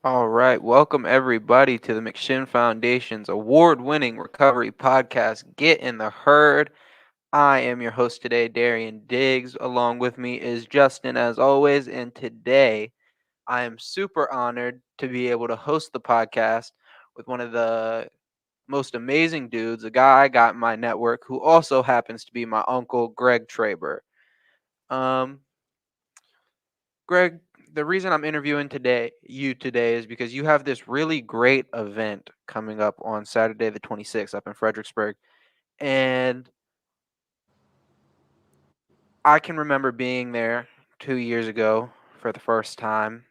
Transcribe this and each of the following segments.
All right, welcome everybody to the McShin Foundation's award-winning recovery podcast, Get in the Herd. I am your host today, Derian Diggs. Along with me is Justin, as always, and today I am super honored to be able to host the podcast with one of the most amazing dudes, a guy I got in my network who also happens to be my uncle, Greg Traber. Um, Greg, the reason I'm interviewing today is because you have this really great event coming up on Saturday the 26th up in Fredericksburg. And I can remember being there 2 years ago for the first time.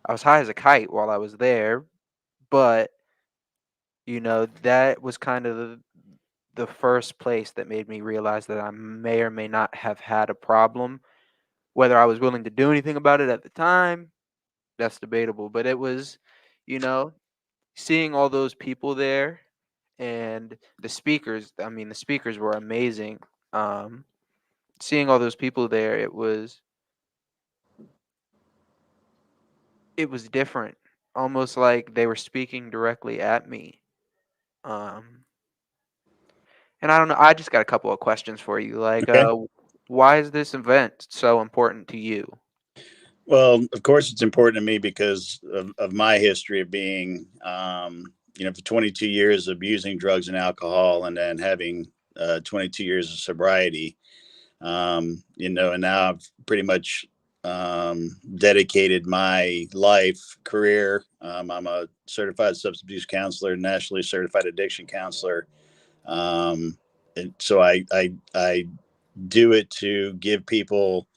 I was high as a kite while I was there, but that was kind of the first place that made me realize that I may or may not have had a problem. Whether I was willing to do anything about it at the time, that's debatable. But it was, you know, seeing all those people there and the speakers, I mean, the speakers were amazing. Um, Seeing all those people there, it was different, almost like they were speaking directly at me. Um, and I don't know, I just got a couple of questions for you. Like, Okay. why is this event so important to you? Well, of course, it's important to me because of my history of being, for 22 years of using drugs and alcohol and then having 22 years of sobriety. And now I've pretty much dedicated my life career. I'm a certified substance abuse counselor, nationally certified addiction counselor. And so I do it to give people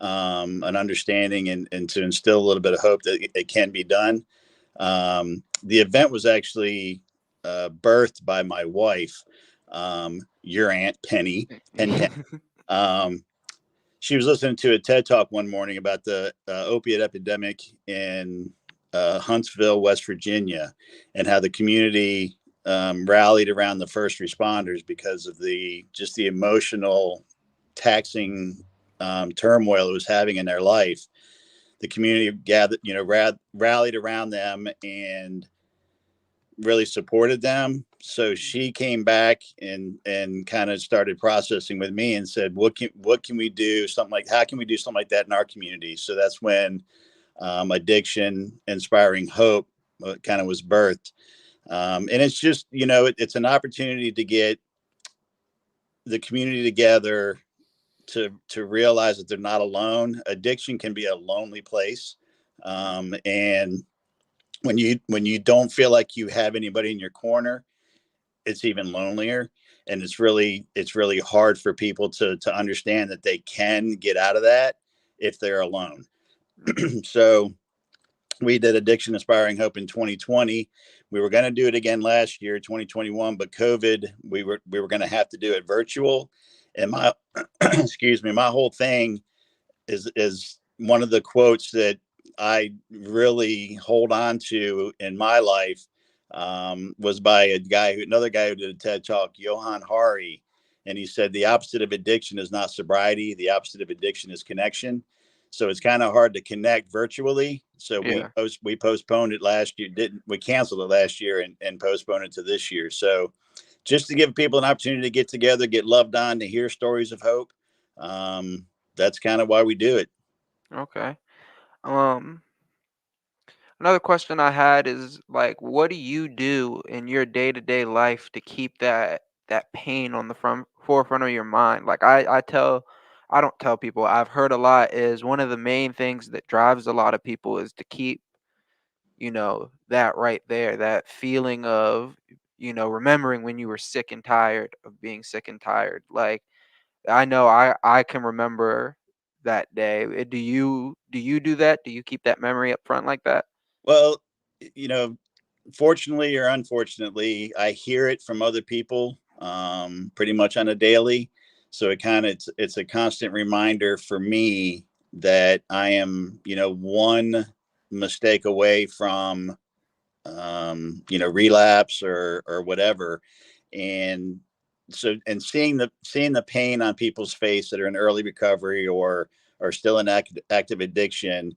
an understanding and to instill a little bit of hope that it can be done. The event was actually birthed by my wife, your aunt Penny, Penny. Um, she was listening to a TED talk one morning about the opiate epidemic in Huntsville, West Virginia, and how the community rallied around the first responders because of the emotional taxing turmoil it was having in their life. The community gathered, rallied around them and really supported them. So she came back and kind of started processing with me and said, what can we do? How can we do something like that in our community? So that's when addiction, inspiring hope, kind of was birthed. And it's just it's an opportunity to get the community together to realize that they're not alone. Addiction can be a lonely place, and when you don't feel like you have anybody in your corner, it's even lonelier. And it's really hard for people to understand that they can get out of that if they're alone. So we did Addiction Inspiring Hope in 2020. We were going to do it again last year, 2021, but COVID, we were going to have to do it virtual. And my excuse me, my whole thing is one of the quotes that I really hold on to in my life, was by another guy who did a TED talk, Johan Hari. And he said, the opposite of addiction is not sobriety. The opposite of addiction is connection. So it's kind of hard to connect virtually. So Yeah. we postponed it last year. Didn't we canceled it last year and postponed it to this year. So just to give people an opportunity to get together, get loved on, to hear stories of hope. Um, that's kind of why we do it. Okay. Um, Another question I had is like, what do you do in your day-to-day life to keep that pain on the forefront of your mind? Like I don't tell people, I've heard a lot is one of the main things that drives a lot of people is to keep, that right there, that feeling of, remembering when you were sick and tired of being sick and tired. Like I know I can remember that day. Do you do that? Do you keep that memory up front like that? Well, you know, fortunately or unfortunately, I hear it from other people pretty much on a daily. So it's a constant reminder for me that I am, one mistake away from relapse or whatever. And and seeing the pain on people's face that are in early recovery or still in active addiction,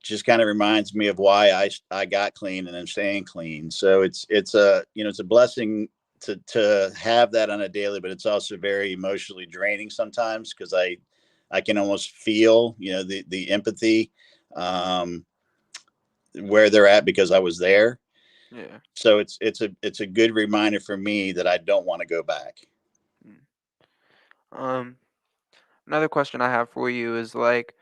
just kind of reminds me of why I got clean and I'm staying clean. So it's a, it's a blessing to have that on a daily, but it's also very emotionally draining sometimes because I can almost feel, the empathy, um, where they're at because I was there. Yeah. So it's a good reminder for me that I don't want to go back. Mm. Um, Another question I have for you is like,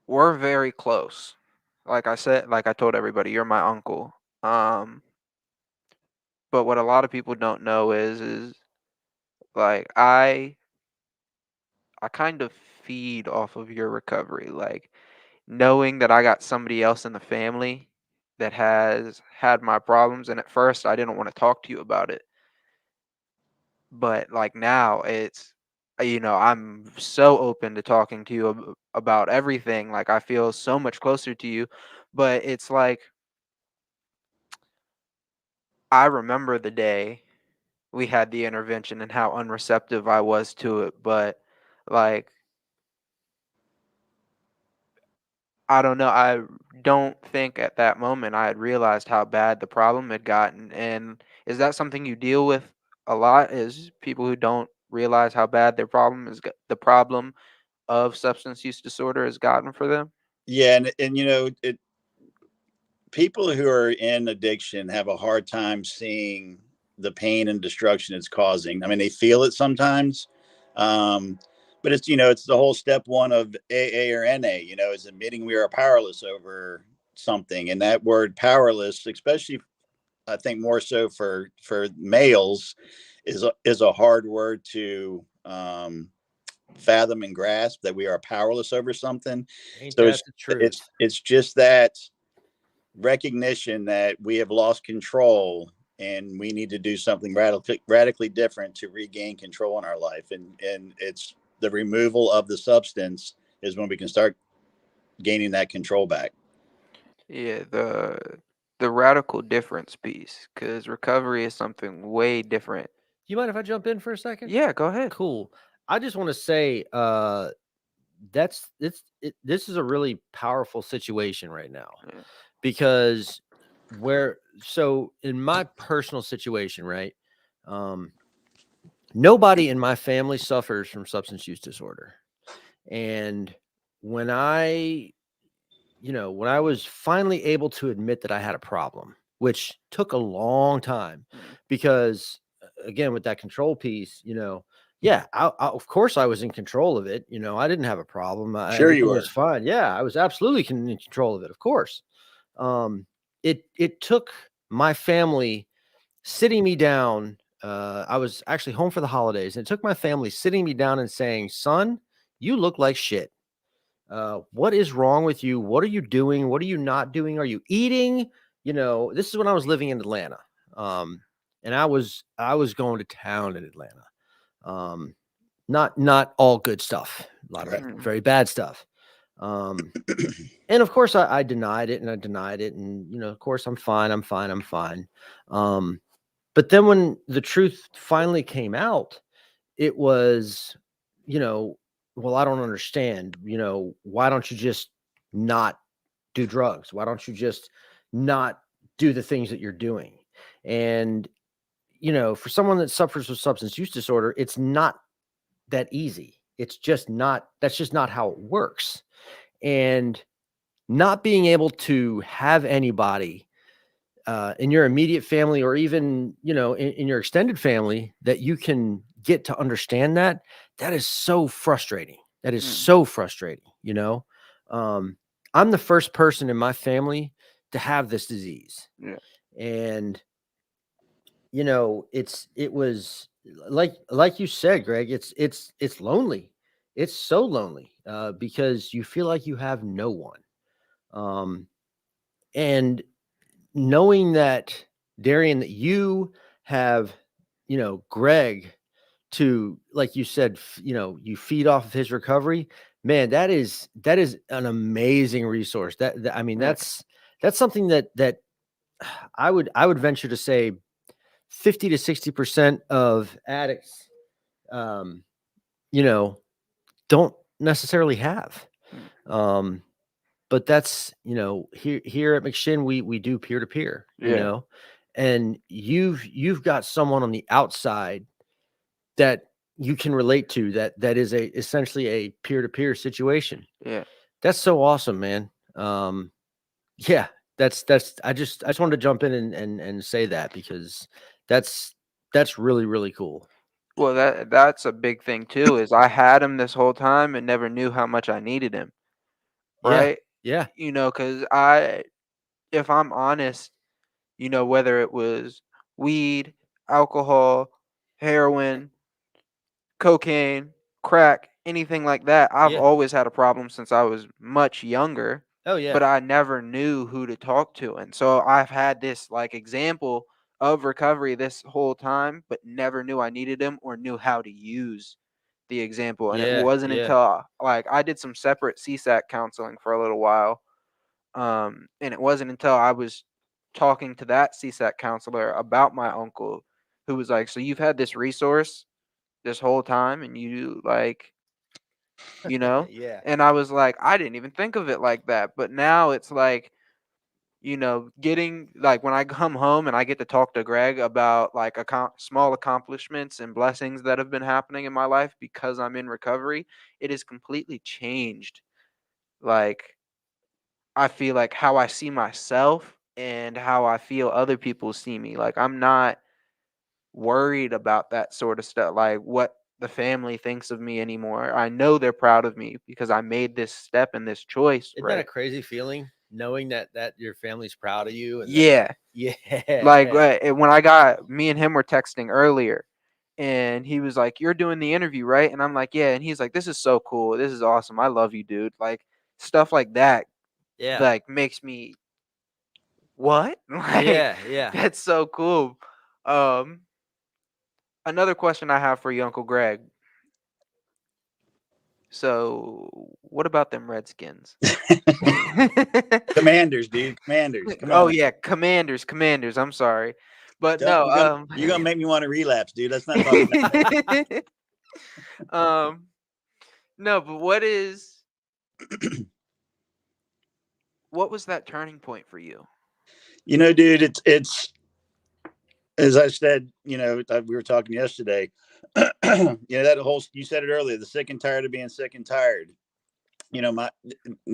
we're very close. Like I said, like I told everybody, you're my uncle. Um, but what a lot of people don't know is like I kind of feed off of your recovery. Like knowing that I got somebody else in the family that has had my problems, and at first I didn't want to talk to you about it, but like now it's I'm so open to talking to you about everything. Like I feel so much closer to you, but it's like I remember the day we had the intervention and how unreceptive I was to it, but like I don't know. I don't think at that moment I had realized how bad the problem had gotten. And is that something you deal with a lot? Is people who don't realize how bad their problem is, the problem of substance use disorder has gotten for them? Yeah, and people who are in addiction have a hard time seeing the pain and destruction it's causing. I mean, they feel it sometimes, um, but it's the whole step one of AA or NA. Is admitting we are powerless over something, and that word powerless, especially I think more so for males, is a hard word to fathom and grasp, that we are powerless over something. Ain't So that it's the it's truth? it's just that recognition that we have lost control and we need to do something radically different to regain control in our life, and it's the removal of the substance is when we can start gaining that control back. Yeah, the radical difference piece, because recovery is something way different. You mind if I jump in for a second? Yeah, go ahead. Cool. I just want to say this is a really powerful situation right now Yeah. because so in my personal situation, right? Um Nobody in my family suffers from substance use disorder. And when I when I was finally able to admit that I had a problem, which took a long time Mm. because, again, with that control piece, yeah, of course I was in control of it. I didn't have a problem. Sure, you Everything was were. fine. Yeah, I was absolutely in control of it. Of course. It took my family sitting me down. I was actually home for the holidays, and it took my family sitting me down and saying, "Son, you look like shit. What is wrong with you? What are you doing? What are you not doing? Are you eating?" This is when I was living in Atlanta. And I was going to town in Atlanta. Um, not all good stuff. A lot of Right. Mm. very bad stuff. Um, and of course I denied it and I denied it. And, of course I'm fine. I'm fine. I'm fine. Um, but then when the truth finally came out, it was, you know, well, I don't understand. Why don't you just not do drugs? Why don't you just not do the things that you're doing? And, for someone that suffers with substance use disorder, it's not that easy. That's just not how it works. And not being able to have anybody in your immediate family or even in your extended family that you can get to understand that is so frustrating. That is Mm. so frustrating. um, I'm the first person in my family to have this disease. Yeah. And it was like you said, Greg, it's lonely. It's so lonely because you feel like you have no one. um, and knowing that, Darian, that you have, Greg, to, like you said, you feed off of his recovery, man, that is an amazing resource. I mean, Yeah. that's something that I would venture to say 50 to 60% of addicts, um, you know, don't necessarily have. Mm. Um, but that's, here at McShin, we do peer to peer, Yeah. and you've got someone on the outside that you can relate to, that is essentially a peer to peer situation. Yeah. That's so awesome, man. Yeah, that's I just wanted to jump in and say that, because that's really, really cool. Well, that's a big thing too, is I had him this whole time and never knew how much I needed him, Yeah, right? yeah, Because if I'm honest, whether it was weed, alcohol, heroin, cocaine, crack, anything like that, I've yeah. always had a problem since I was much younger, Oh yeah, but I never knew who to talk to. And so I've had this like example of recovery this whole time, but never knew I needed him or knew how to use the example. And it yeah, wasn't yeah. until like I did some separate CSAC counseling for a little while. And it wasn't until I was talking to that CSAC counselor about my uncle, who was like, "So you've had this resource this whole time and you like, you know?" Yeah. And I was like, I didn't even think of it like that. But now it's like, getting like when I come home and I get to talk to Greg about like small accomplishments and blessings that have been happening in my life because I'm in recovery, it has completely changed. Like, I feel like how I see myself and how I feel other people see me. Like, I'm not worried about that sort of stuff, like what the family thinks of me anymore. I know they're proud of me because I made this step and this choice, Isn't that a right? crazy feeling, knowing that your family's proud of you, and that Yeah. yeah, Like when I got me and him were texting earlier and he was like, "You're doing the interview, right?" And I'm like, "Yeah." And he's like, "This is so cool. This is awesome. I love you, dude." Like stuff like that yeah, like makes me what? Like yeah, yeah. that's so cool. Um Another question I have for you, Uncle Greg. So, what about them Redskins? Commanders, dude. Commanders. Come Oh on. yeah, Commanders. I'm sorry, but Don't, no. you're gonna make me want to relapse, dude. Let's not talk about um, no. But what was that turning point for you? dude, it's as I said, we were talking yesterday. That whole you said it earlier, the sick and tired of being sick and tired. My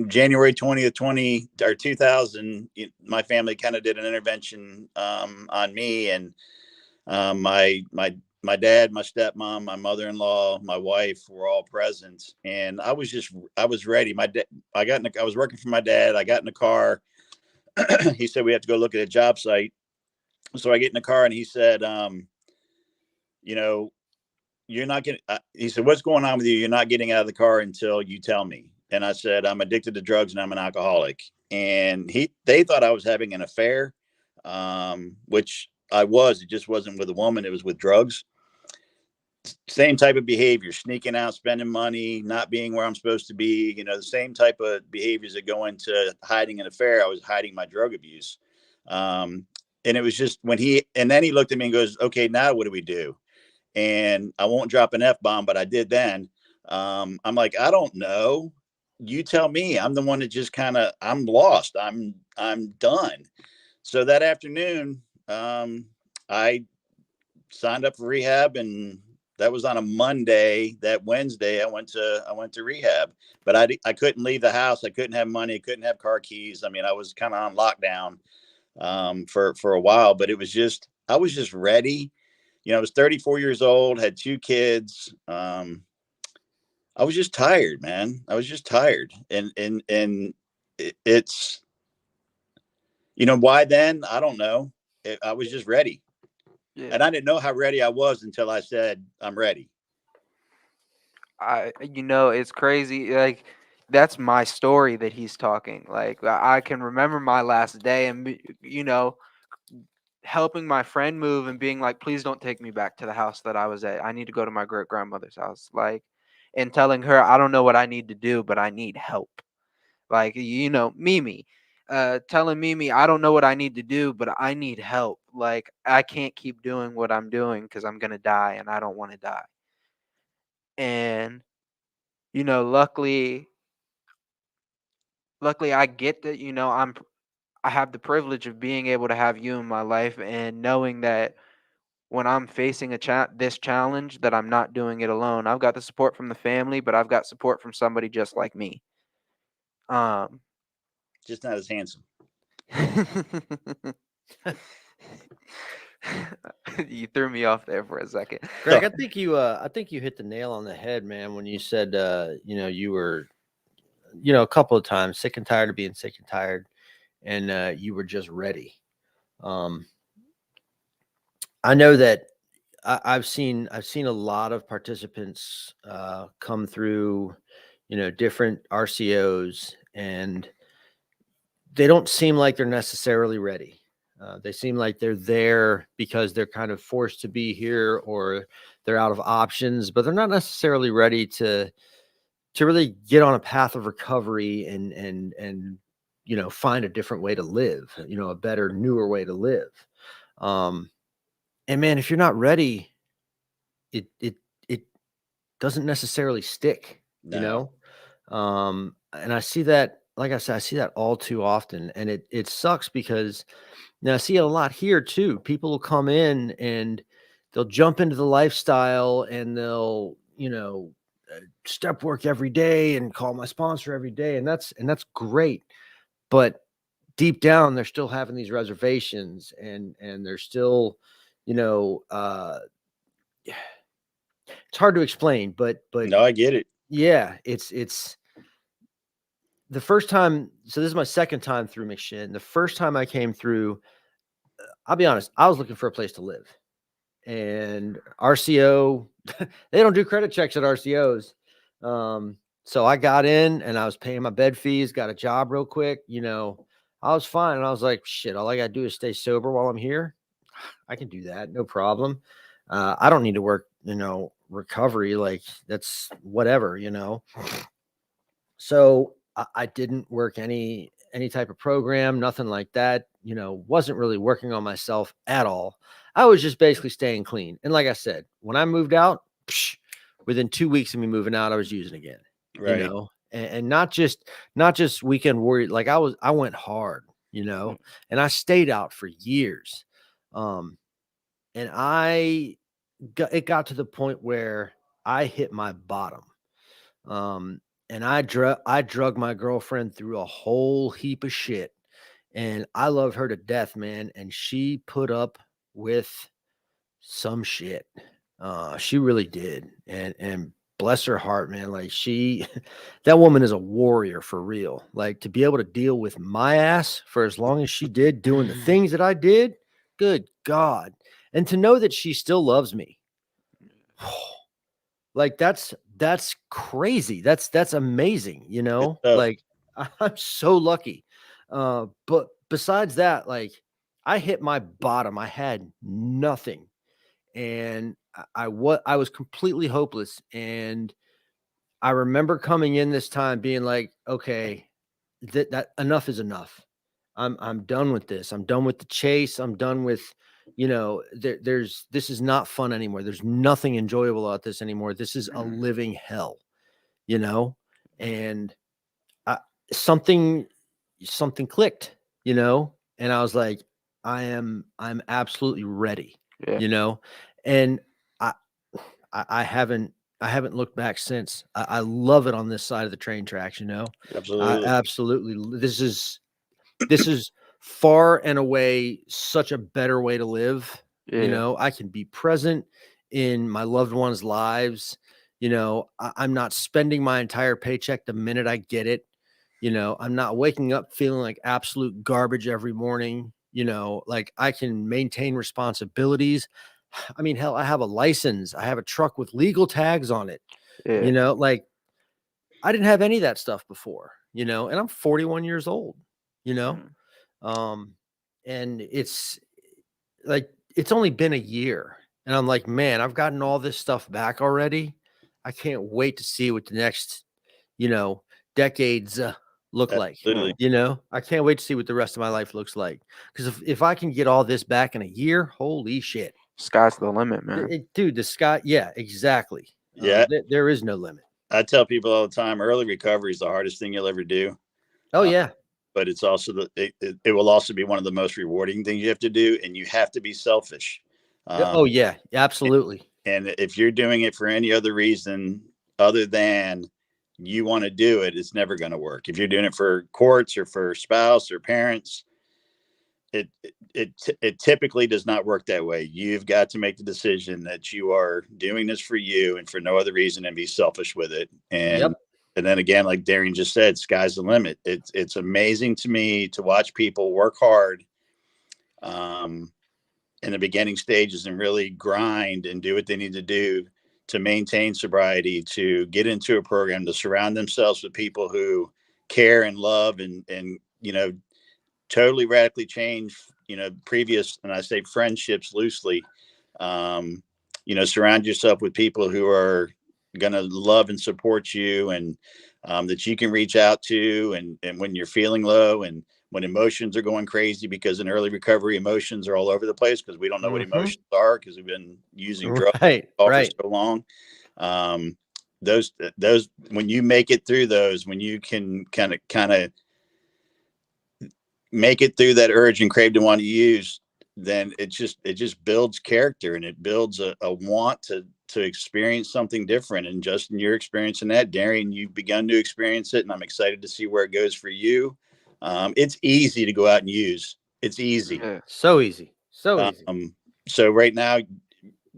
January 20th, 20 or 2000, my family kind of did an intervention on me, and my dad, my stepmom, my mother-in-law, my wife were all present, and I was ready. I was working for my dad. I got in the car. He said we have to go look at a job site. So I get in the car and he said, you know, you're not getting, he said, what's going on with you? You're not getting out of the car until you tell me. And I said, I'm addicted to drugs and I'm an alcoholic. And they thought I was having an affair, which I was. It just wasn't with a woman. It was with drugs. Same type of behavior, sneaking out, spending money, not being where I'm supposed to be. The same type of behaviors that go into hiding an affair. I was hiding my drug abuse. Um, and it was just and then he looked at me and goes, okay, now what do we do? And I won't drop an F bomb, but I did then. I'm like, I don't know. You tell me. I'm the one that just I'm lost. I'm done. So that afternoon, I signed up for rehab, and that was on a Monday. That Wednesday, I went to rehab, but I couldn't leave the house. I couldn't have money. I couldn't have car keys. I mean, I was kind of on lockdown for a while, but I was just ready. I was 34 years old, had two kids. I was just tired, man. I was just tired, and it's why then I don't know. I was just ready. Yeah, And I didn't know how ready I was until I said, I'm ready. it's crazy. Like that's my story that he's talking. Like I can remember my last day and helping my friend move and being like, please don't take me back to the house that I was at. I need to go to my great grandmother's house. Like, and telling her, I don't know what I need to do, but I need help. Like, Mimi, telling Mimi, I don't know what I need to do, but I need help. Like, I can't keep doing what I'm doing because I'm going to die and I don't want to die. And, luckily, luckily I get that, I have the privilege of being able to have you in my life and knowing that when I'm facing this challenge that I'm not doing it alone. I've got the support from the family, but I've got support from somebody just like me. Um Just not as handsome. You threw me off there for a second. Greg, I think you hit the nail on the head, man, when you said you were a couple of times sick and tired of being sick and tired, and you were just ready. I know that I've seen a lot of participants come through, different RCOs, and they don't seem like they're necessarily ready. They seem like they're there because they're kind of forced to be here, or they're out of options, but they're not necessarily ready to really get on a path of recovery and find a different way to live, a better, newer way to live. And man, if you're not ready, it doesn't necessarily stick, No. And I see that, like I said, I see that all too often, and it sucks because now I see it a lot here too. People will come in and they'll jump into the lifestyle, and they'll, step work every day and call my sponsor every day, and that's great. But deep down, they're still having these reservations, and they're still, it's hard to explain, but No, I get it. yeah, it's the first time. So this is my second time through McShin. The first time I came through, I'll be honest, I was looking for a place to live, and RCO, they don't do credit checks at RCOs. So I got in and I was paying my bed fees, got a job real quick. I was fine. And I was like, shit, all I got to do is stay sober while I'm here. I can do that. No problem. I don't need to work, recovery. Like, that's whatever, So I didn't work any type of program, nothing like that. Wasn't really working on myself at all. I was just basically staying clean. And like I said, when I moved out, within 2 weeks of me moving out, I was using again. Right. And not just weekend warrior. Like I went hard, and I stayed out for years. And it got to the point where I hit my bottom. And I drug my girlfriend through a whole heap of shit, and I love her to death, man. And she put up with some shit. She really did. And bless her heart, man. Like that woman is a warrior for real. Like, to be able to deal with my ass for as long as she did, doing the things that I did, good God. And to know that she still loves me. Like, that's crazy. That's amazing. Like, I'm so lucky. But besides that, like, I hit my bottom. I had nothing. And I was completely hopeless. And I remember coming in this time being like, okay, that enough is enough. I'm done with this. I'm done with the chase. I'm done with, this is not fun anymore. There's nothing enjoyable about this anymore. This is a living hell, and something clicked, and I was like, I'm absolutely ready, Yeah. And I haven't looked back since. I love it on this side of the train tracks, Absolutely. Absolutely. This is far and away such a better way to live. Yeah. I can be present in my loved ones' lives. I'm not spending my entire paycheck the minute I get it. I'm not waking up feeling like absolute garbage every morning. Like, I can maintain responsibilities. I mean, hell, I have a license. I have a truck with legal tags on it. Yeah. Like, I didn't have any of that stuff before, and I'm 41 years old, and it's like, it's only been a year, and I'm like, man, I've gotten all this stuff back already. I can't wait to see what the next, decades look like. Absolutely. I can't wait to see what the rest of my life looks like. Because if I can get all this back in a year, holy shit. Sky's the limit, man. Dude, the sky. Yeah, exactly. Yeah. There is no limit. I tell people all the time, early recovery is the hardest thing you'll ever do. Oh yeah. But it's also it will also be one of the most rewarding things you have to do, and you have to be selfish. Oh yeah, absolutely. And if you're doing it for any other reason other than you want to do it, it's never going to work. If you're doing it for courts or for spouse or parents, it typically does not work that way. You've got to make the decision that you are doing this for you and for no other reason, and be selfish with it. Yep. And then again, like Darian just said, sky's the limit. It's amazing to me to watch people work hard in the beginning stages and really grind and do what they need to do to maintain sobriety, to get into a program, to surround themselves with people who care and love and totally radically change, previous, and I say friendships loosely, surround yourself with people who are going to love and support you, and that you can reach out to, and when you're feeling low, and when emotions are going crazy, because in early recovery, emotions are all over the place because we don't know what emotions are, because we've been using drugs for so long. Those when you make it through those, when you can kind of make it through that urge and crave to want to use, then it just builds character, and it builds a want to experience something different. And Justin, you're experiencing that. Darian, you've begun to experience it, and I'm excited to see where it goes for you. It's easy to go out and use. It's easy. Yeah. So easy. So easy. So right now,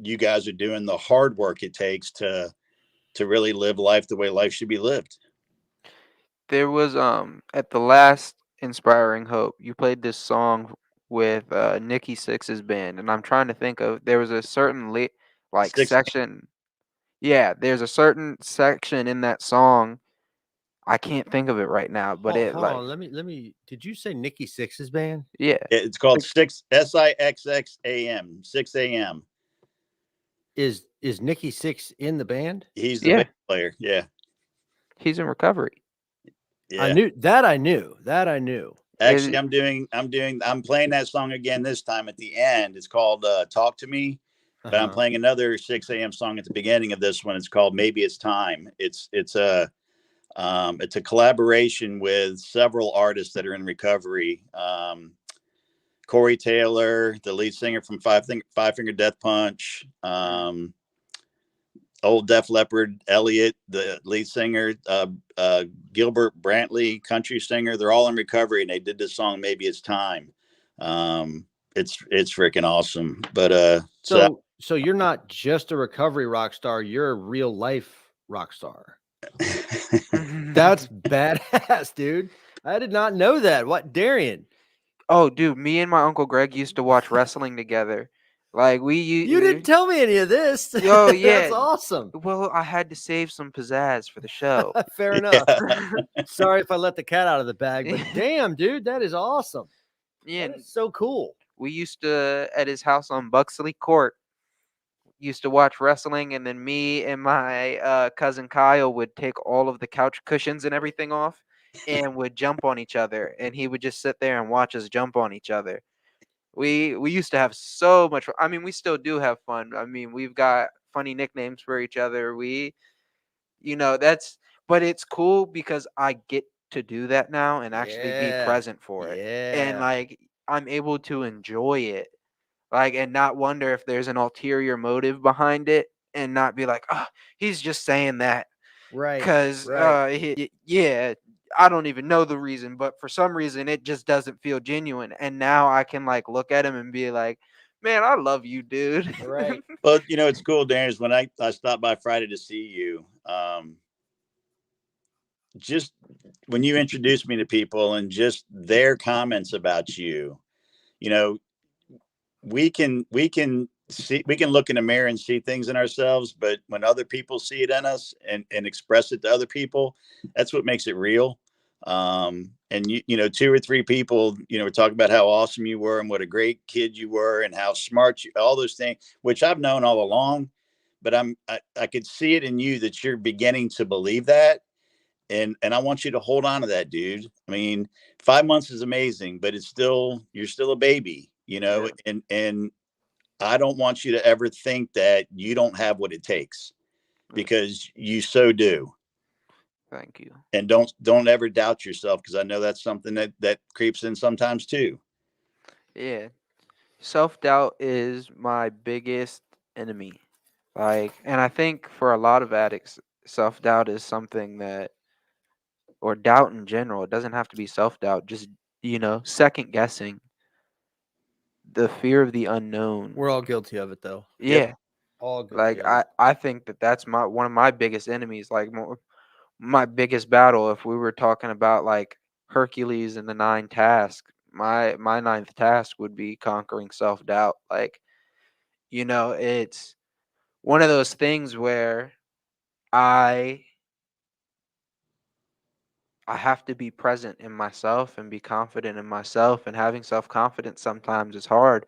you guys are doing the hard work it takes to really live life the way life should be lived. There was at the last Inspiring Hope, you played this song with Nikki Sixx's band, and I'm trying to think of, there was a certain section. Yeah, there's a certain section in that song. I can't think of it right now, but hold on. Let me. Did you say Nikki Sixx's band? Yeah, it's called SIXXAM 6 a.m. Is Nikki Sixx in the band? He's the bass player. Yeah. He's in recovery. Yeah. I knew that. I knew. Actually, I'm playing that song again this time at the end. It's called Talk to Me. But I'm playing another 6 a.m. song at the beginning of this one. It's called Maybe It's Time. It's a collaboration with several artists that are in recovery. Corey Taylor, the lead singer from Five Finger Death Punch, old Def Leppard, Elliot, the lead singer, Gilbert Brantley, country singer. They're all in recovery, and they did this song, Maybe It's Time. It's freaking awesome. But so you're not just a recovery rock star, you're a real life rock star. That's badass, dude. I did not know that. What, Darian? Oh, dude, me and my Uncle Greg used to watch wrestling together. Like you didn't tell me any of this. Oh yeah, that's awesome. Well, I had to save some pizzazz for the show. Fair enough. Sorry if I let the cat out of the bag, but damn, dude, that is awesome. Yeah, that is so cool. We used to, at his house on Buxley Court, used to watch wrestling, and then me and my cousin Kyle would take all of the couch cushions and everything off and would jump on each other, and he would just sit there and watch us jump on each other. We used to have so much fun. I mean, we still do have fun. I mean, we've got funny nicknames for each other. But it's cool because I get to do that now and actually be present for it. And like, I'm able to enjoy it, like, and not wonder if there's an ulterior motive behind it, and not be like, oh, he's just saying that. Right. Because, I don't even know the reason, but for some reason it just doesn't feel genuine. And now I can like look at him and be like, man, I love you, dude. Right. Well, it's cool, Darren, is when I stopped by Friday to see you. Just when you introduced me to people and just their comments about you, we can see, we can look in the mirror and see things in ourselves, but when other people see it in us and express it to other people, that's what makes it real. And two or three people, were talking about how awesome you were and what a great kid you were and how smart you, all those things, which I've known all along, but I could see it in you that you're beginning to believe that. And I want you to hold on to that, dude. I mean, 5 months is amazing, but you're still a baby, Yeah. and I don't want you to ever think that you don't have what it takes, because you so do. Thank you. And don't ever doubt yourself, because I know that's something that creeps in sometimes too. Yeah. Self-doubt is my biggest enemy. Like, and I think for a lot of addicts, self-doubt is something that, or doubt in general, it doesn't have to be self-doubt, just, second guessing, the fear of the unknown. We're all guilty of it, though. Yeah. All guilty Like, of it. I think that's one of my biggest enemies. Like, my biggest battle, if we were talking about like Hercules and the 9 tasks, my ninth task would be conquering self-doubt. Like, it's one of those things where I have to be present in myself and be confident in myself, and having self-confidence sometimes is hard,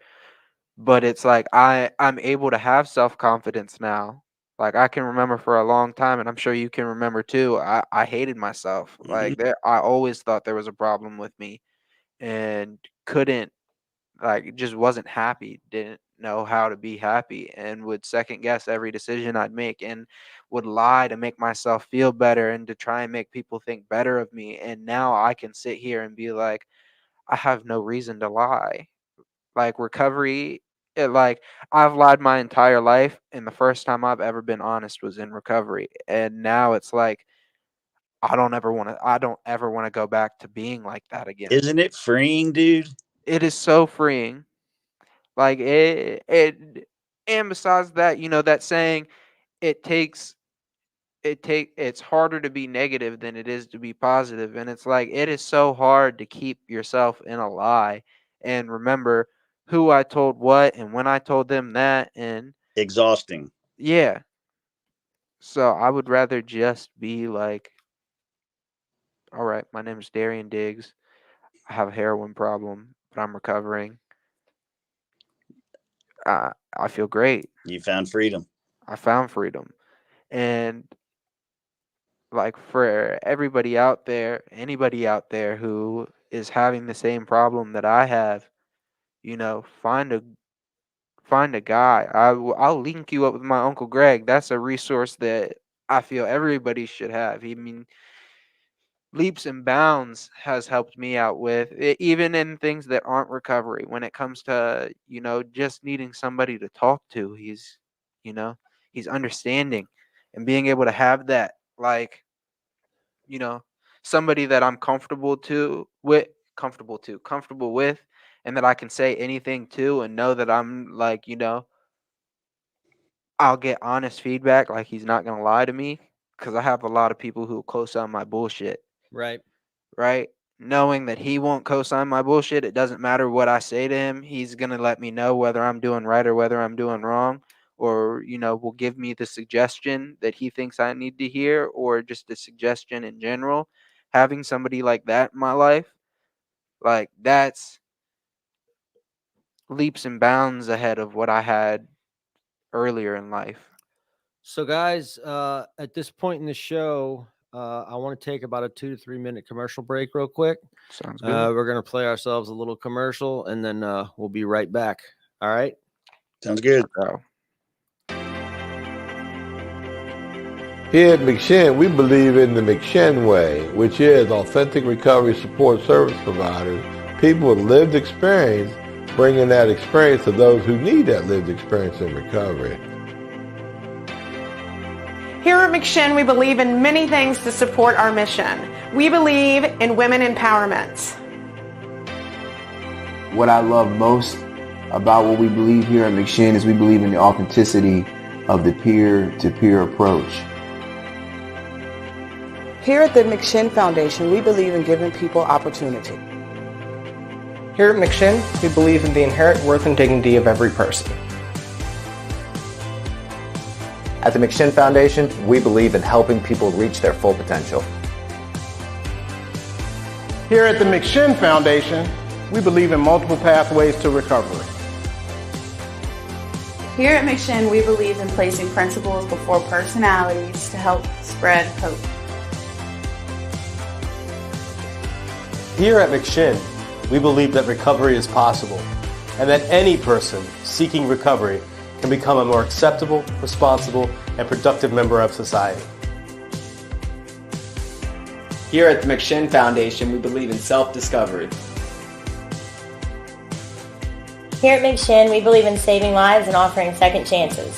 but it's like I'm able to have self-confidence now. Like, I can remember for a long time, and I'm sure you can remember too, I hated myself. Mhm. Like, I always thought there was a problem with me and couldn't, like, just wasn't happy, didn't know how to be happy, and would second guess every decision I'd make, and would lie to make myself feel better and to try and make people think better of me. And now I can sit here and be like, I have no reason to lie. Like, recovery, like, I've lied my entire life, and the first time I've ever been honest was in recovery. And now it's like I don't ever want to go back to being like that again. Isn't it freeing, dude? It is so freeing. Like, and besides that, that saying, it takes it's harder to be negative than it is to be positive. And it's like, it is so hard to keep yourself in a lie and remember who I told what and when I told them that. And Exhausting. yeah, so I would rather just be like, all right, my name is Derian Diggs. I have a heroin problem, but I'm recovering. I feel great. You found freedom. I found freedom. And like, for everybody out there, anybody out there who is having the same problem that I have, find a guy. I'll link you up with my uncle Greg. That's a resource that I feel everybody should have. I mean, leaps and bounds has helped me out with even in things that aren't recovery. When it comes to, just needing somebody to talk to, you know, he's understanding, and being able to have that, like, you know, somebody that I'm comfortable with, and that I can say anything to and know that I'm like, I'll get honest feedback, like he's not gonna lie to me, because I have a lot of people who co-sign my bullshit, Right. right? Knowing that he won't co-sign my bullshit, it doesn't matter what I say to him. He's gonna let me know whether I'm doing right or whether I'm doing wrong, or will give me the suggestion that he thinks I need to hear, or just a suggestion in general. Having somebody like that in my life, like, that's leaps and bounds ahead of what I had earlier in life. So, guys, at this point in the show, I want to take about a 2 to 3 minute commercial break real quick. Sounds good. We're going to play ourselves a little commercial, and then we'll be right back. All right. Sounds good. So, Here at McShin, we believe in the McShin way, which is authentic recovery support service providers, people with lived experience, bringing that experience to those who need that lived experience in recovery. Here at McShin, we believe in many things to support our mission. We believe in women empowerment. What I love most about what we believe here at McShin is we believe in the authenticity of the peer-to-peer approach. Here at the McShin Foundation, we believe in giving people opportunity. Here at McShin, we believe in the inherent worth and dignity of every person. At the McShin Foundation, we believe in helping people reach their full potential. Here at the McShin Foundation, we believe in multiple pathways to recovery. Here at McShin, we believe in placing principles before personalities to help spread hope. Here at McShin, we believe that recovery is possible, and that any person seeking recovery can become a more acceptable, responsible, and productive member of society. Here at the McShin Foundation, we believe in self-discovery. Here at McShin, we believe in saving lives and offering second chances.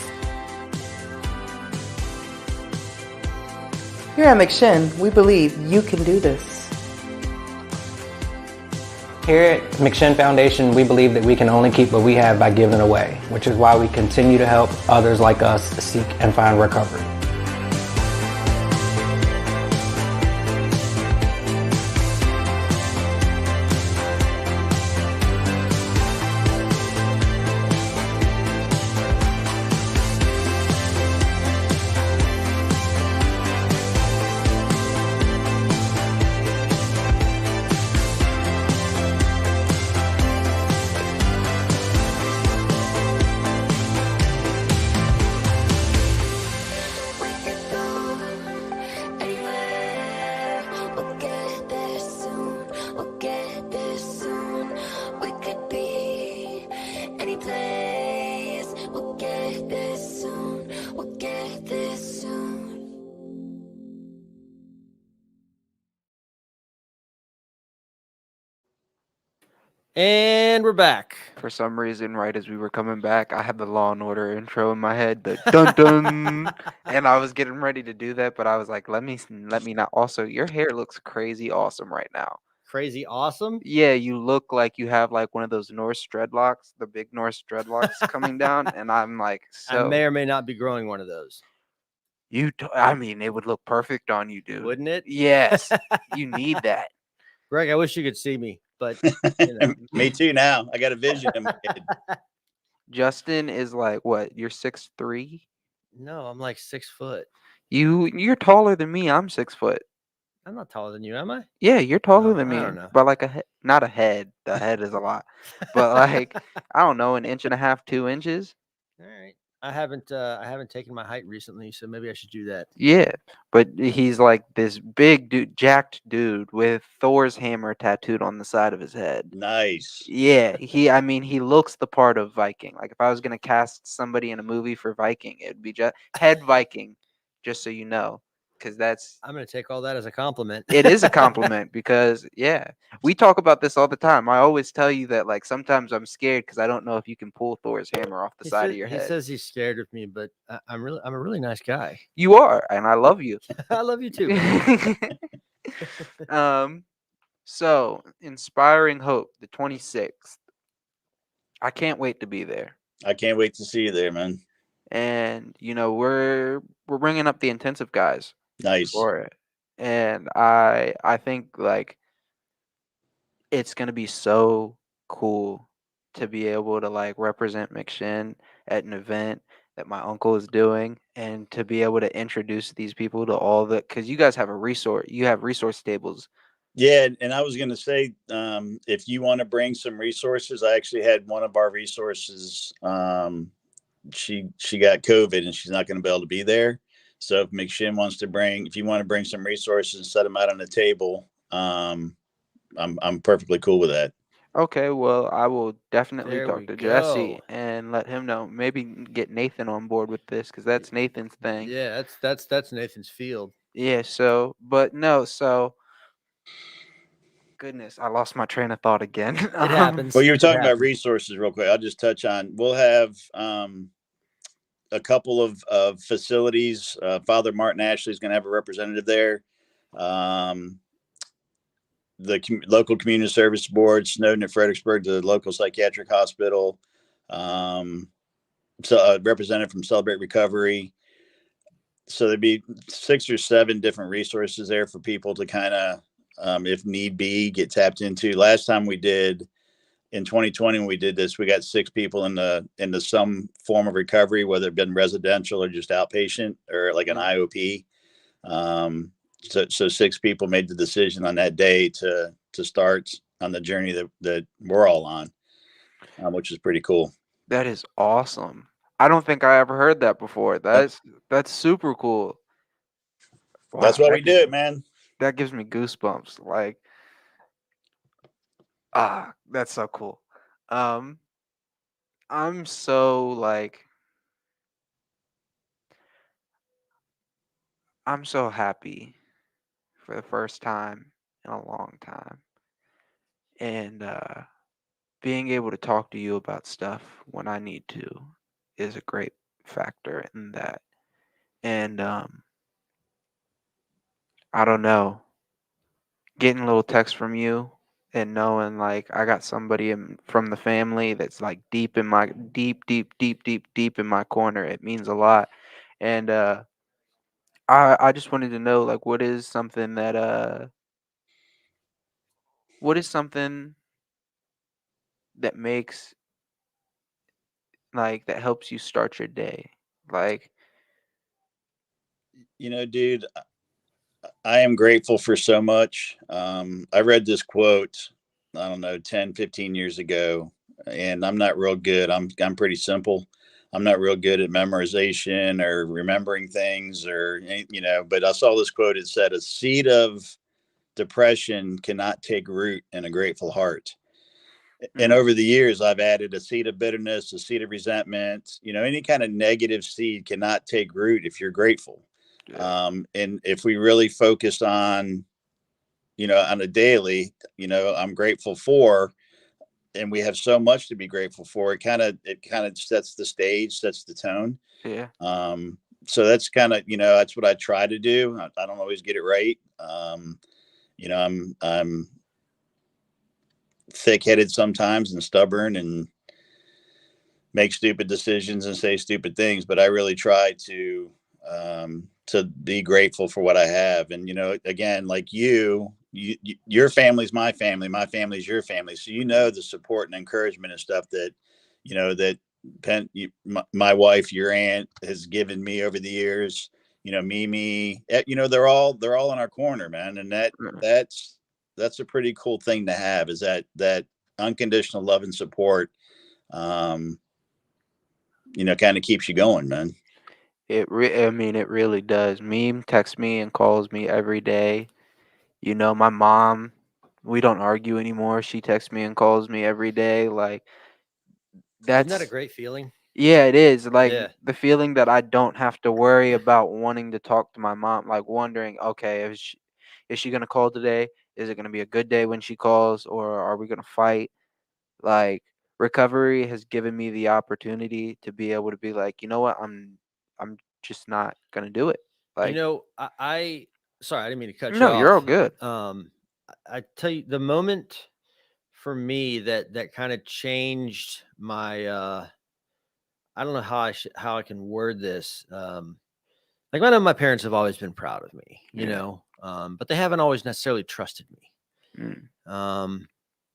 Here at McShin, we believe you can do this. Here at McShin Foundation, we believe that we can only keep what we have by giving away, which is why we continue to help others like us seek and find recovery. And we're back. For some reason, right as we were coming back, I had the Law and Order intro in my head, the dun dun, and I was getting ready to do that, but I was like, let me not. Also, your hair looks crazy awesome right now. Crazy awesome? Yeah, you look like you have like one of those Norse dreadlocks, the big Norse dreadlocks coming down, and I'm like, I may or may not be growing one of those. I mean, it would look perfect on you, dude. Wouldn't it? Yes, you need that. Greg, I wish you could see me, but you know. Me too now. I got a vision in my head. Justin is like, what? You're 6'3"? No, I'm like 6 foot. You're taller than me. I'm 6 foot. I'm not taller than you, am I? Yeah, you're taller than me. I don't know. But like not a head. The head is a lot. But like, I don't know, an inch and a half, 2 inches. All right. I haven't taken my height recently, so maybe I should do that. Yeah, but he's like this big dude, jacked dude with Thor's hammer tattooed on the side of his head. Nice. Yeah, I mean, he looks the part of Viking. Like if I was gonna cast somebody in a movie for Viking, it'd be just head Viking, just so you know, because I'm gonna take all that as a compliment. It is a compliment because yeah, we talk about this all the time. I always tell you that like sometimes I'm scared because I don't know if you can pull Thor's hammer off the side of your head. He says he's scared of me, but I'm a really nice guy. You are, and I love you. I love you too. So Inspiring Hope, the 26th. I can't wait to be there. I can't wait to see you there, man. And you know we're bringing up the intensive guys. Nice. For it, and I think like it's gonna be so cool to be able to like represent McShin at an event that my uncle is doing, and to be able to introduce these people to all the, because you guys have you have resource tables. Yeah, and I was going to say, if you want to bring some resources, I actually had one of our resources. She got COVID and she's not going to be able to be there. So if McShin wants to if you want to bring some resources and set them out on the table, I'm perfectly cool with that. Okay, well, I will definitely talk to Jesse and let him know. Maybe get Nathan on board with this because that's Nathan's thing. Yeah, that's Nathan's field. Yeah. So, but no. So, goodness, I lost my train of thought again. It happens. Well, you were talking about resources real quick. I'll just touch on. We'll have a couple of facilities. Father Martin Ashley is going to have a representative there. The local community service board, Snowden and Fredericksburg, the local psychiatric hospital, so a representative from Celebrate Recovery. So there'd be 6 or 7 different resources there for people to kind of, if need be, get tapped into. Last time we did in 2020, when we did this, we got 6 people into some form of recovery, whether it been residential or just outpatient or like an IOP. So 6 people made the decision on that day to start on the journey that we're all on, which is pretty cool. That is awesome. I don't think I ever heard that before. That's super cool. Wow, that's why we do it, man. That gives me goosebumps. Like, that's so cool. I'm so happy for the first time in a long time. And being able to talk to you about stuff when I need to is a great factor in that. And I don't know, getting a little text from you and knowing like I got somebody from the family that's like deep in my deep in my corner, it means a lot. And I just wanted to know like what is something that makes like that helps you start your day? Like, Dude, I am grateful for so much. I read this quote, I don't know, 10, 15 years ago, and I'm not real good. I'm pretty simple. I'm not real good at memorization or remembering things but I saw this quote. It said, a seed of depression cannot take root in a grateful heart. And over the years, I've added a seed of bitterness, a seed of resentment, any kind of negative seed cannot take root if you're grateful. And if we really focused on, on a daily, I'm grateful for, and we have so much to be grateful for. It kind of sets the stage, sets the tone. yeah. So that's kind of, that's what I try to do. I don't always get it right. I'm thick-headed sometimes and stubborn and make stupid decisions and say stupid things, but I really try to be grateful for what I have. And, again, like your family's my family's your family. So, the support and encouragement and stuff that, my wife, your aunt, has given me over the years, Mimi, they're all in our corner, man. And that's a pretty cool thing to have, is that unconditional love and support, kind of keeps you going, man. It really does. Meme texts me and calls me every day. My mom, we don't argue anymore. She texts me and calls me every day. Like, Isn't that a that's great feeling? yeah, it is. Like Yeah. the feeling that I don't have to worry about wanting to talk to my mom, like wondering, okay, is she gonna call today? Is it gonna be a good day when she calls, or are we gonna fight? Like, recovery has given me the opportunity to be able to be like, you know what, I'm just not gonna do it. Like, I sorry, I didn't mean to cut you no, you're all off. good. I tell you, the moment for me that kind of changed my I don't know how I can word this. Like, I know my parents have always been proud of me, but they haven't always necessarily trusted me.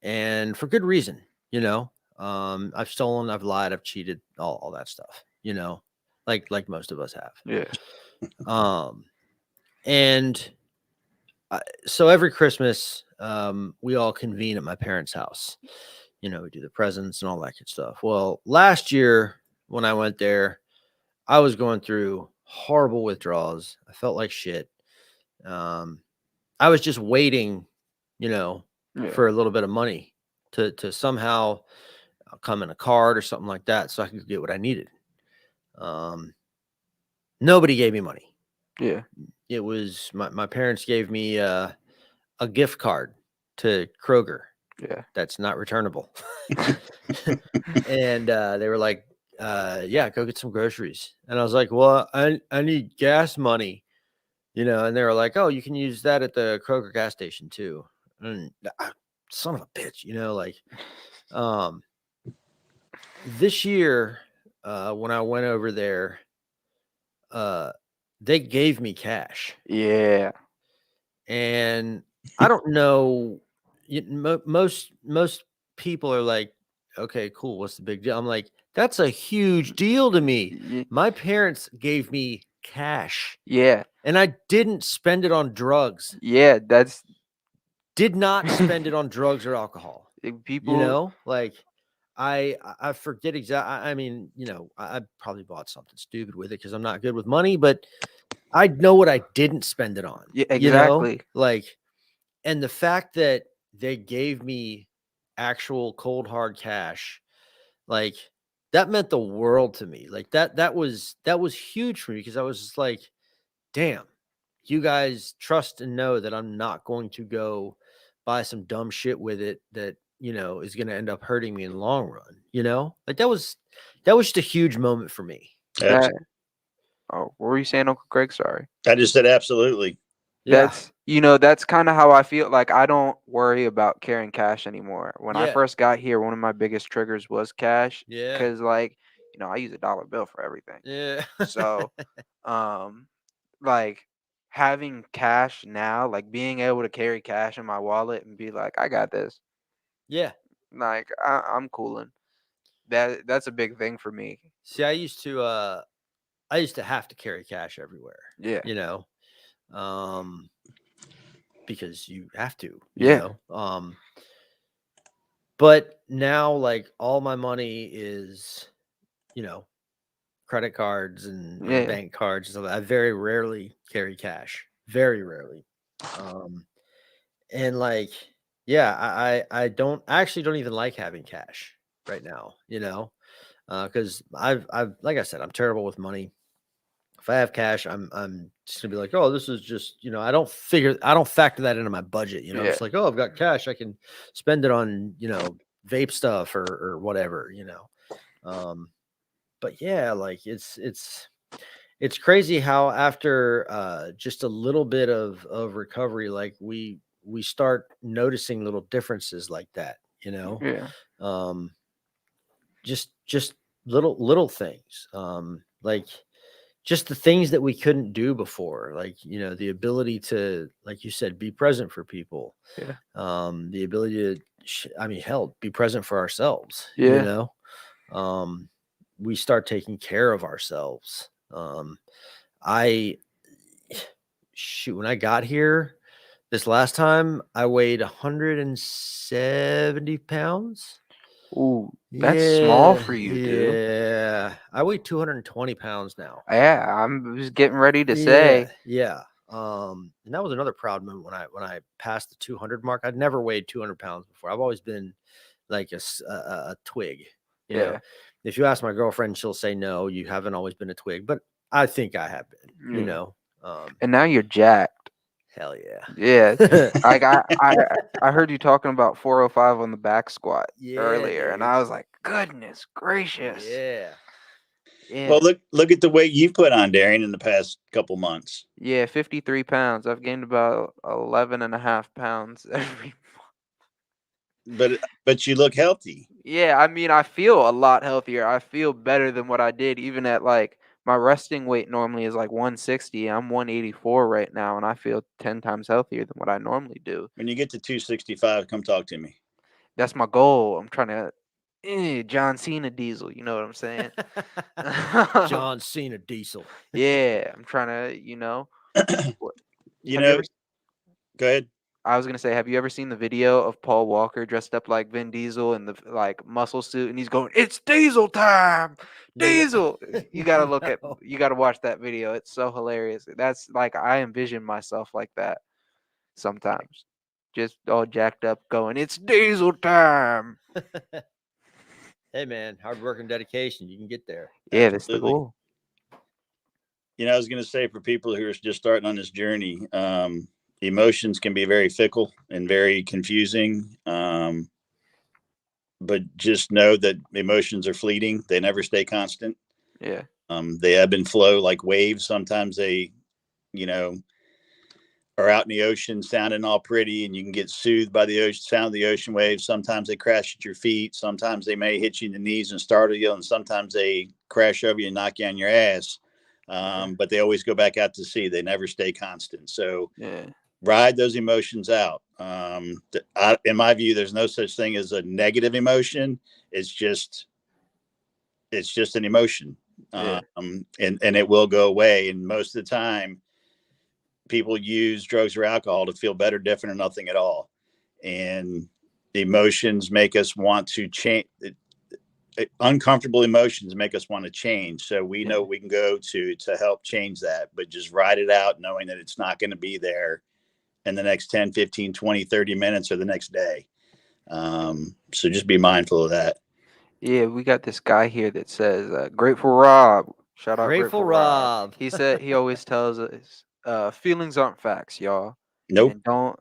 And for good reason, I've stolen, I've lied, I've cheated, all that stuff, like most of us have. Yeah. And so every Christmas, we all convene at my parents' house. We do the presents and all that good stuff. Well, last year when I went there, I was going through horrible withdrawals. I felt like shit. I was just waiting, for a little bit of money to somehow come in a card or something like that, so I could get what I needed. Nobody gave me money. Yeah. It was my parents gave me a gift card to Kroger. Yeah. That's not returnable. And they were like, yeah, go get some groceries. And I was like, well, I need gas money, and they were like, oh, you can use that at the Kroger gas station too. And son of a bitch, this year, when I went over there, they gave me cash. Yeah. And I don't know, most people are like, okay, cool, what's the big deal? I'm like, that's a huge deal to me. My parents gave me cash. Yeah. And I didn't spend it on drugs. Yeah, Did not spend it on drugs or alcohol. People, like, I forget exactly. I mean, I probably bought something stupid with it because I'm not good with money, but I know what I didn't spend it on. Yeah, exactly. And the fact that they gave me actual cold hard cash, like, that meant the world to me. Like, that was huge for me, because I was just like, damn, you guys trust and know that I'm not going to go buy some dumb shit with it that, you know, is going to end up hurting me in the long run. You know, like that was just a huge moment for me. That, what were you saying, Uncle Greg? Sorry. I just said absolutely. Yeah. That's, you know, that's kind of how I feel. Like, I don't worry about carrying cash anymore. When I Yeah. first got here, one of my biggest triggers was cash. Yeah. Because, like, you know, I use a dollar bill for everything. Yeah. So, like, having cash now, like being able to carry cash in my wallet and be like, I got this. Yeah. Like, I'm cooling. That's a big thing for me. See, I used to have to carry cash everywhere. Yeah. You know, because you have to, Yeah. you know, but now like all my money is, you know, credit cards and bank cards and stuff. I very rarely carry cash, very rarely. And like, yeah, I actually don't even like having cash right now, you know, because I've like I said, I'm terrible with money. If I have cash, I'm just gonna be like, oh, this is just, you know, I don't factor that into my budget. You know, it's like, oh, I've got cash, I can spend it on, you know, vape stuff or whatever, you know. But yeah, like it's crazy how after just a little bit of recovery, like we start noticing little differences like that, you know. Yeah. Just little things. Like just the things that we couldn't do before, like, you know, the ability to, like you said, be present for people. Yeah. The ability to, hell, be present for ourselves. Yeah. You know, we start taking care of ourselves. When I got here this last time, I weighed 170 pounds. Ooh, that's small for you, dude. Yeah, I weigh 220 pounds now. Yeah, I'm just getting ready to say. Yeah. And that was another proud moment when I passed the 200 mark. I'd never weighed 200 pounds before. I've always been like a twig. You know, if you ask my girlfriend, she'll say no, you haven't always been a twig, but I think I have been. You know, and now you're jacked. Hell yeah. Yeah. Like I heard you talking about 405 on the back squat earlier, dude. and I was like, goodness gracious. Yeah. Well, look at the weight you've put on, Derian, in the past couple months. Yeah, 53 pounds. I've gained about 11 and a half pounds every month. But you look healthy. Yeah, I mean, I feel a lot healthier. I feel better than what I did even at like my resting weight normally is like 160. I'm 184 right now, and I feel 10 times healthier than what I normally do. When you get to 265, come talk to me. That's my goal. I'm trying to John Cena Diesel. You know what I'm saying? John Cena Diesel. Yeah, I'm trying to, you know. Go ahead. I was gonna say, have you ever seen the video of Paul Walker dressed up like Vin Diesel in the like muscle suit, and he's going, "It's Diesel time, Diesel!" You gotta you gotta watch that video. It's so hilarious. That's like I envision myself like that sometimes, just all jacked up, going, "It's Diesel time." Hey man, hard work and dedication, you can get there. Yeah, that's the goal. You know, I was gonna say for people who are just starting on this journey, emotions can be very fickle and very confusing. But just know that emotions are fleeting. They never stay constant. Yeah. They ebb and flow like waves. Sometimes they, you know, are out in the ocean sounding all pretty and you can get soothed by the ocean, sound of the ocean waves. Sometimes they crash at your feet. Sometimes they may hit you in the knees and startle you. And sometimes they crash over you and knock you on your ass. But they always go back out to sea. They never stay constant. So ride those emotions out. In my view, there's no such thing as a negative emotion. It's just an emotion. And it will go away. And most of the time people use drugs or alcohol to feel better, different, or nothing at all. And emotions make us want to change. Uncomfortable emotions make us want to change. So we know we can go to help change that, but just ride it out knowing that it's not going to be there in the next 10, 15, 20, 30 minutes or the next day. So just be mindful of that. Yeah, we got this guy here that says, Grateful Rob. Shout out Grateful Rob. He said he always tells us feelings aren't facts, y'all. Nope. And don't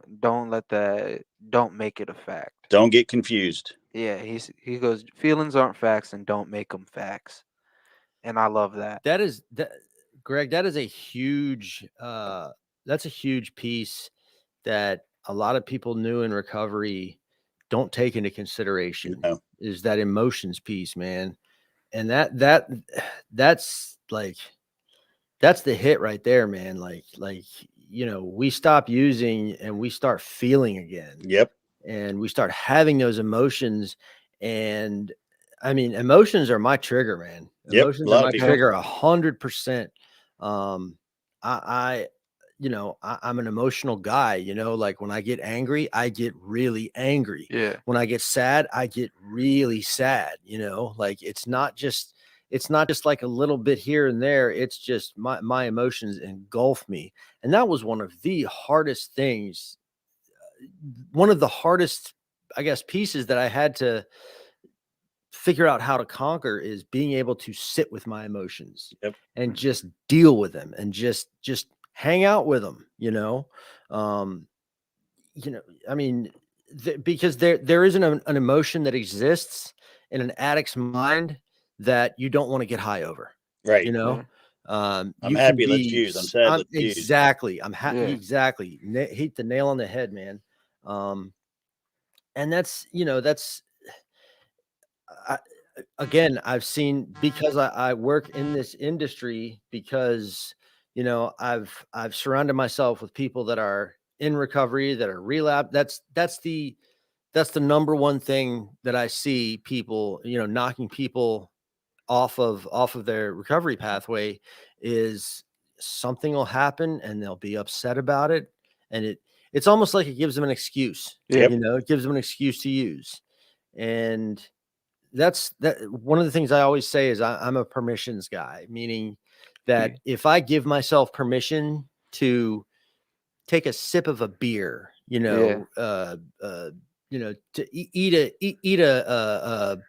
make it a fact. Don't get confused. Yeah, he goes, feelings aren't facts, and don't make them facts. And I love that. Greg, that is a huge that's a huge piece that a lot of people new in recovery don't take into consideration. No. Is that emotions piece, man. And that's like that's the hit right there, man. Like we stop using and we start feeling again. Yep. And we start having those emotions. And I mean, emotions are my trigger, man. Yep. Emotions are my trigger 100%. I'm an emotional guy, like when I get angry, I get really angry. Yeah. When I get sad, I get really sad, like it's not just like a little bit here and there. It's just my emotions engulf me. And that was one of the hardest things, one of the hardest, I guess, pieces that I had to figure out how to conquer is being able to sit with my emotions and just deal with them and just hang out with them, I mean, because there isn't an emotion that exists in an addict's mind that you don't want to get high over, right? I'm happy. Let's use. I'm sad. Let's use. Exactly. I'm happy. Yeah. Exactly. Hit the nail on the head, man. And that's again, I've seen, because I work in this industry, because I've surrounded myself with people that are in recovery, that are relapsed. That's the number one thing that I see people, knocking people off of their recovery pathway is something will happen and they'll be upset about it. And it's almost like it gives them an excuse. Yep. It gives them an excuse to use. And that's one of the things I always say is I'm a permissions guy, meaning that if I give myself permission to take a sip of a beer, to eat a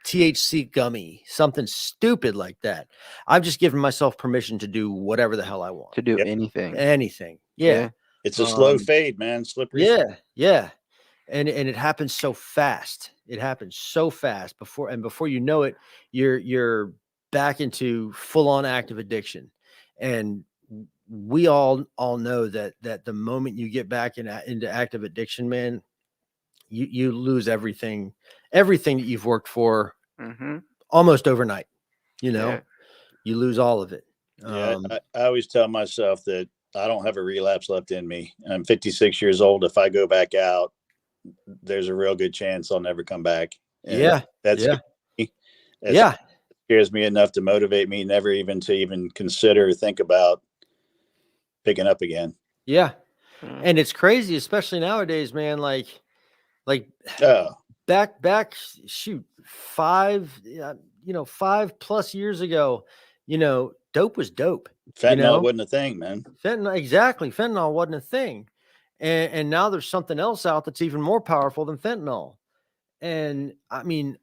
THC gummy, something stupid like that, I've just given myself permission to do whatever the hell I want. To do anything. Yeah. It's a slow fade, man. Slippery. Yeah. And it happens so fast. It happens so fast before you know it, you're back into full on active addiction. And we all know that the moment you get back into active addiction, man, you lose everything that you've worked for almost overnight. You lose all of it. I always tell myself that I don't have a relapse left in me. I'm 56 years old. If I go back out, there's a real good chance I'll never come back. And that scares me enough to motivate me never even to consider or think about picking up again. And it's crazy, especially nowadays, man. Like back shoot 5+ years ago, dope was dope. Fentanyl wasn't a thing, man. Fentanyl wasn't a thing. And now there's something else out that's even more powerful than fentanyl. And I mean,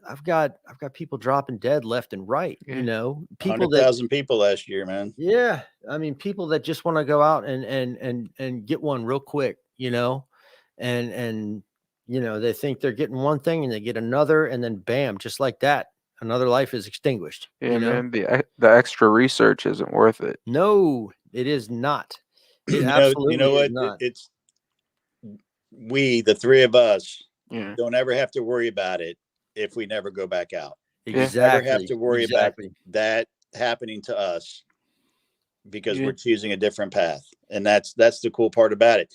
I've got people dropping dead left and right, people 100,000 people last year, man. Yeah. I mean, people that just want to go out and get one real quick, and they think they're getting one thing and they get another, and then bam, just like that, another life is extinguished. Man, the extra research isn't worth it. No, it is not. It absolutely is not. It's we, the three of us, don't ever have to worry about it if we never go back out. Exactly. Never have to worry about that happening to us because we're choosing a different path. And that's the cool part about it.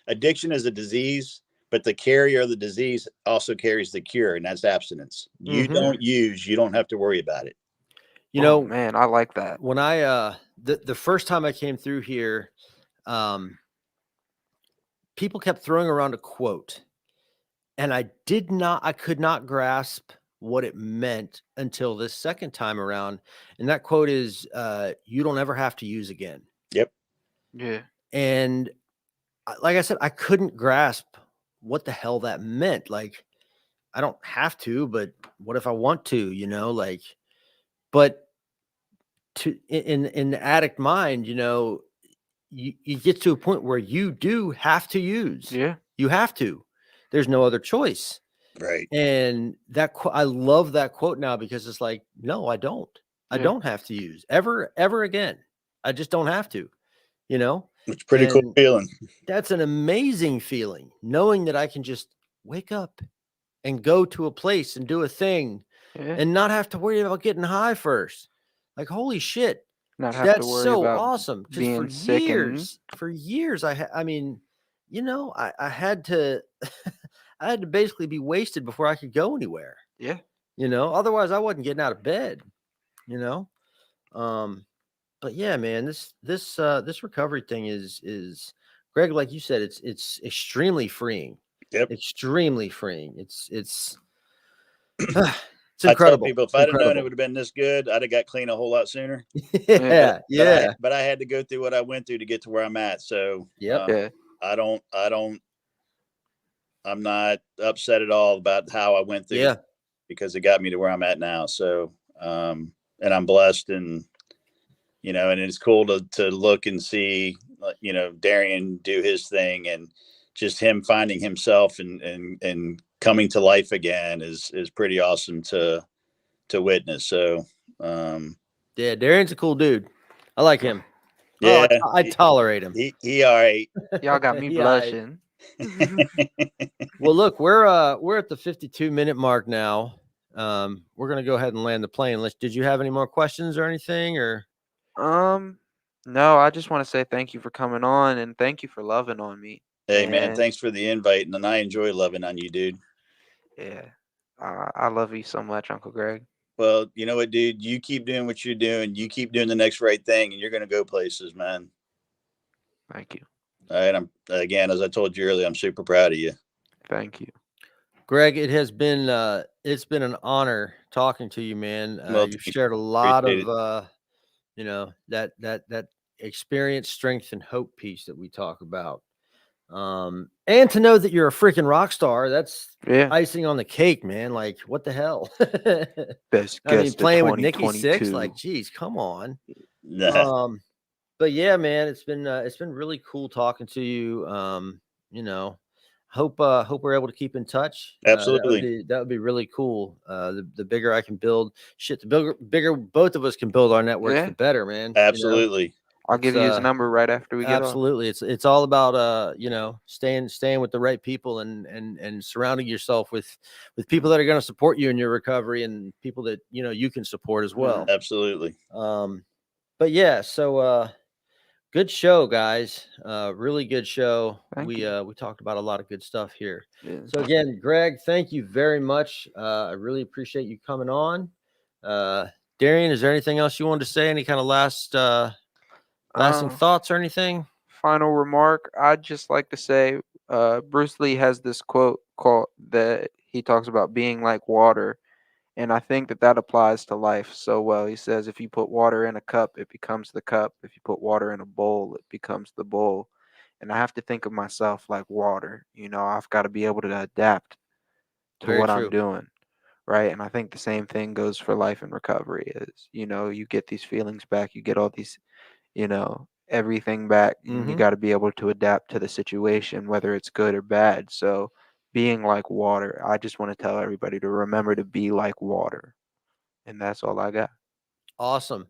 Addiction is a disease, but the carrier of the disease also carries the cure, and that's abstinence. You don't use, you don't have to worry about it. Man, I like that. When I the first time I came through here, people kept throwing around a quote, and I could not grasp what it meant until this second time around. And that quote is, you don't ever have to use again. Yep. Yeah. And like I said, I couldn't grasp what the hell that meant. Like, I don't have to, but what if I want to, but in the addict mind, you get to a point where you do have to use. Yeah. You have to. There's no other choice. Right. And I love that quote now, because it's like, no, I don't. I don't have to use ever again. I just don't have to, you know? It's a pretty cool feeling. That's an amazing feeling, knowing that I can just wake up and go to a place and do a thing and not have to worry about getting high first. Like, holy shit. Not have to That's worry so about awesome. Because being sick for years, I mean, you know, I had to, I had to basically be wasted before I could go anywhere. Yeah. You know, otherwise I wasn't getting out of bed, you know? But yeah, man, this recovery thing is Greg, like you said, it's extremely freeing. Yep. Extremely freeing. It's it's I tell incredible. people, if I'd have known it would have been this good, I'd have got clean a whole lot sooner. Yeah. But I had to go through what I went through to get to where I'm at. So I'm not upset at all about how I went through because it got me to where I'm at now. So, and I'm blessed, and, you know, and it's cool to look and see, you know, Derian do his thing, and just him finding himself and coming to life again is pretty awesome to witness. So, yeah, Darian's a cool dude. I like him. Yeah, I tolerate him. He all right. Y'all got me blushing. Well, look, we're at the 52-minute mark now. We're gonna go ahead and land the plane. Did you have any more questions or anything, or? No, I just want to say thank you for coming on, and thank you for loving on me. Hey, man, thanks for the invite, and I enjoy loving on you, dude. Yeah, I love you so much, Uncle Greg. Well, you know what, dude? You keep doing what you're doing. You keep doing the next right thing, and you're going to go places, man. Thank you. All right. Again, as I told you earlier, I'm super proud of you. Thank you, Greg. It has been it's been an honor talking to you, man. You've shared a lot of you know, that experience, strength, and hope piece that we talk about. And to know that you're a freaking rock star, that's icing on the cake, man. Like, what the hell? Best I mean, guest playing of with Nikki Sixx, 2022. like, geez, come on. Nah. But yeah, man, it's been really cool talking to you. You know, hope we're able to keep in touch. Absolutely. That would be really cool. The bigger I can build, the bigger both of us can build our networks, the better, man. Absolutely. You know? I'll give you his number right after we get off. Absolutely. It's all about you know, staying with the right people and surrounding yourself with people that are going to support you in your recovery, and people that, you know, you can support as well. Absolutely. But yeah, so good show, guys. Really good show. We talked about a lot of good stuff here. Yeah. So again, Greg, thank you very much. I really appreciate you coming on. Derian, is there anything else you wanted to say? Any kind of lasting thoughts or anything? Final remark. I'd just like to say, Bruce Lee has this quote called that he talks about being like water. And I think that applies to life so well. He says, if you put water in a cup, it becomes the cup. If you put water in a bowl, it becomes the bowl. And I have to think of myself like water. You know, I've got to be able to adapt to what I'm doing. Right. And I think the same thing goes for life and recovery is, you know, you get these feelings back, you get all these, you know, everything back, and you got to be able to adapt to the situation, whether it's good or bad. So being like water, I just want to tell everybody to remember to be like water. And that's all I got. Awesome.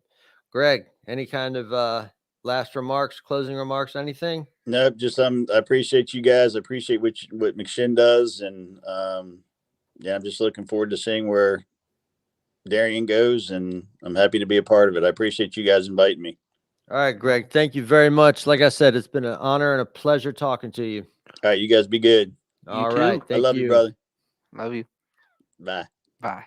Greg, any kind of last remarks, closing remarks, anything? No, just I appreciate you guys. I appreciate what McShin does, and yeah, I'm just looking forward to seeing where Derian goes, and I'm happy to be a part of it. I appreciate you guys inviting me. All right, Greg, thank you very much. Like I said, it's been an honor and a pleasure talking to you. All right, you guys be good. All right, I love you, brother. Love you. Bye. Bye.